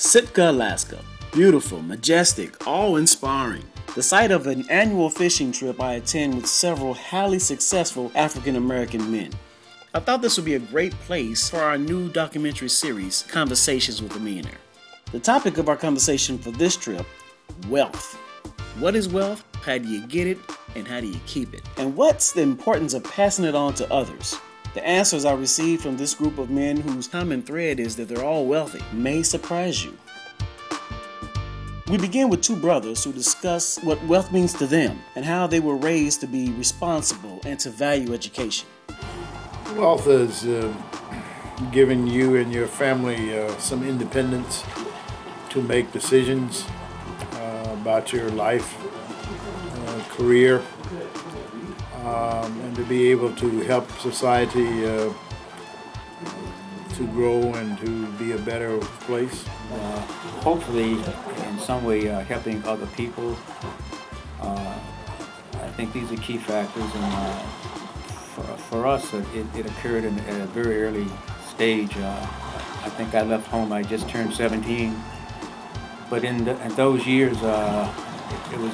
Sitka, Alaska. Beautiful, majestic, awe-inspiring. The site of an annual fishing trip I attend with several highly successful African-American men. I thought this would be a great place for our new documentary series, Conversations with a Millionaire. The topic of our conversation for this trip, wealth. What is wealth? How do you get it? And how do you keep it? And what's the importance of passing it on to others? The answers I received from this group of men whose common thread is that they're all wealthy may surprise you. We begin with two brothers who discuss what wealth means to them and how they were raised to be responsible and to value education. Wealth has given you and your family some independence to make decisions about your life, career, and to be able to help society to grow and to be a better place. Hopefully, in some way, helping other people. I think these are key factors, and for us, it occurred at a very early stage. I think I left home, I just turned 17, but in those years, it was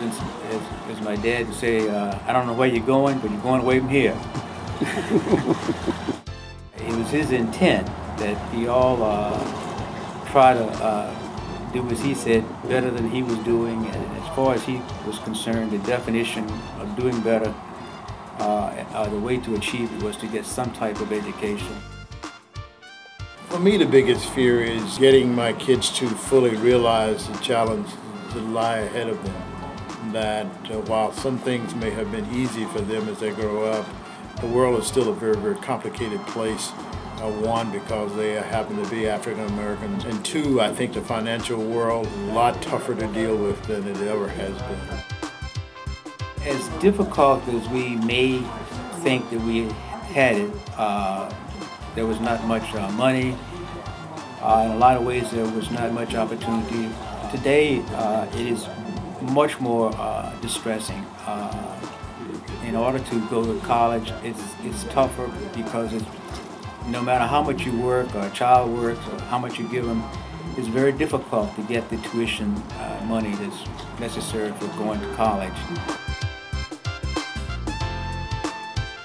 as my dad would say, I don't know where you're going, but you're going away from here. It was his intent that we all try to do as he said better than he was doing, and as far as he was concerned, the definition of doing better, the way to achieve it was to get some type of education. For me, the biggest fear is getting my kids to fully realize the challenge that lie ahead of them. That while some things may have been easy for them as they grow up, the world is still a very, very complicated place. One, because they happen to be African Americans, and two, I think the financial world is a lot tougher to deal with than it ever has been. As difficult as we may think that we had it, there was not much money. In a lot of ways, there was not much opportunity. Today, it is much more distressing. In order to go to college, it's tougher because no matter how much you work or a child works or how much you give them, it's very difficult to get the tuition money that's necessary for going to college.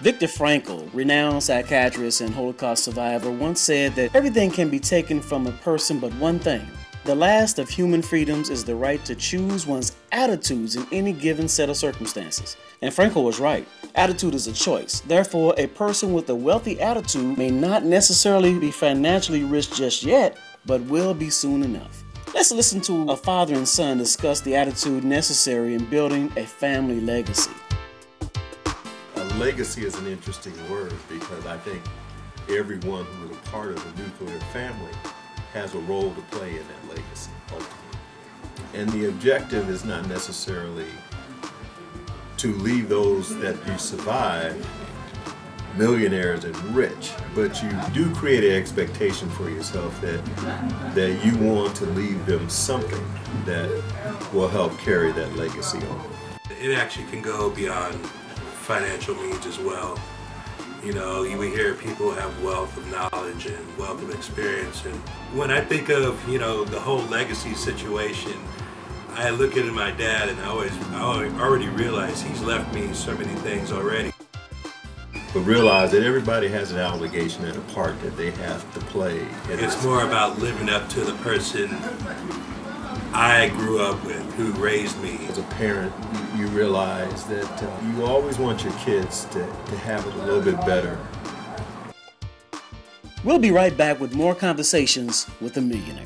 Viktor Frankl, renowned psychiatrist and Holocaust survivor, once said that everything can be taken from a person but one thing. The last of human freedoms is the right to choose one's attitudes in any given set of circumstances. And Frankl was right. Attitude is a choice. Therefore, a person with a wealthy attitude may not necessarily be financially rich just yet, but will be soon enough. Let's listen to a father and son discuss the attitude necessary in building a family legacy. A legacy is an interesting word because I think everyone who is a part of a nuclear family has a role to play in that legacy, ultimately. And the objective is not necessarily to leave those that you survive millionaires and rich, but you do create an expectation for yourself that you want to leave them something that will help carry that legacy on. It actually can go beyond financial means as well. You know, we hear people have wealth of knowledge and wealth of experience, and when I think of, you know, the whole legacy situation, I look at my dad and I already realize he's left me so many things already. But realize that everybody has an obligation and a part that they have to play. It's more about living up to the person I grew up with, who raised me. As a parent, you realize that you always want your kids to have it a little bit better. We'll be right back with more Conversations with a Millionaire.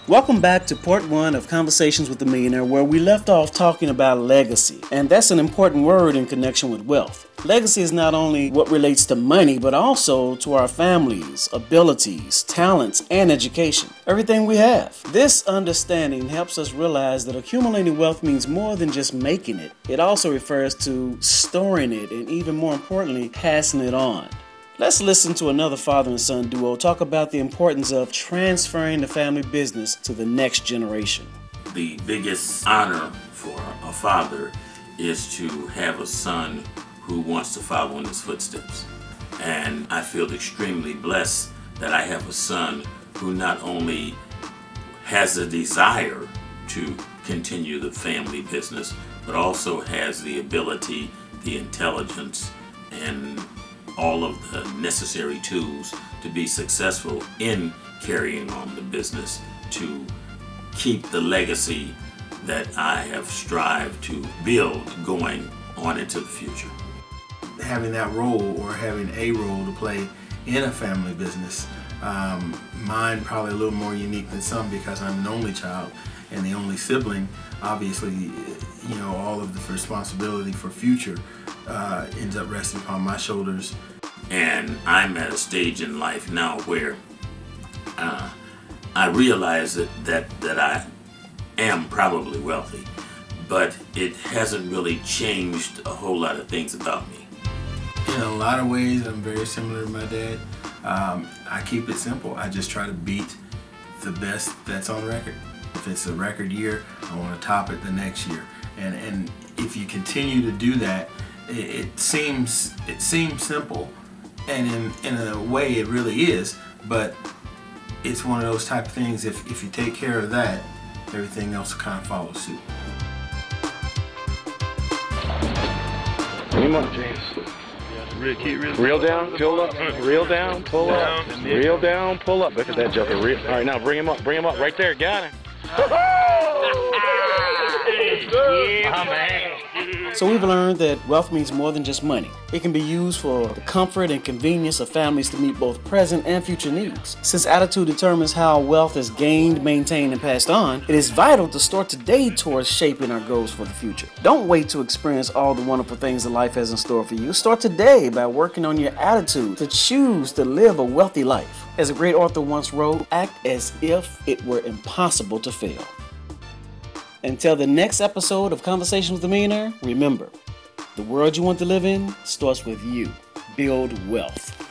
Welcome back to part 1 of Conversations with the Millionaire, where we left off talking about legacy. And that's an important word in connection with wealth. Legacy is not only what relates to money, but also to our families, abilities, talents, and education. Everything we have. This understanding helps us realize that accumulating wealth means more than just making it. It also refers to storing it and, even more importantly, passing it on. Let's listen to another father and son duo talk about the importance of transferring the family business to the next generation. The biggest honor for a father is to have a son who wants to follow in his footsteps. And I feel extremely blessed that I have a son who not only has a desire to continue the family business, but also has the ability, the intelligence, and all of the necessary tools to be successful in carrying on the business, to keep the legacy that I have strived to build going on into the future. Having that role, or having a role to play in a family business, mine probably a little more unique than some because I'm an only child and the only sibling. Obviously, all of the responsibility for future ends up resting upon my shoulders. And I'm at a stage in life now where I realize that I am probably wealthy, but it hasn't really changed a whole lot of things about me. In a lot of ways, I'm very similar to my dad. I keep it simple. I just try to beat the best that's on record. If it's a record year, I want to top it the next year. And if you continue to do that, it seems simple, and in a way it really is. But it's one of those type of things. If you take care of that, everything else will kind of follow suit. Come on, James. Reel down, pull up, reel down, pull up, reel down, pull up. Look at that joker. All right, now bring him up, right there. Got him. Yeah, man. So we've learned that wealth means more than just money. It can be used for the comfort and convenience of families to meet both present and future needs. Since attitude determines how wealth is gained, maintained, and passed on, it is vital to start today towards shaping our goals for the future. Don't wait to experience all the wonderful things that life has in store for you. Start today by working on your attitude to choose to live a wealthy life. As a great author once wrote, act as if it were impossible to fail. Until the next episode of Conversations with the Millionaire, remember, the world you want to live in starts with you. Build wealth.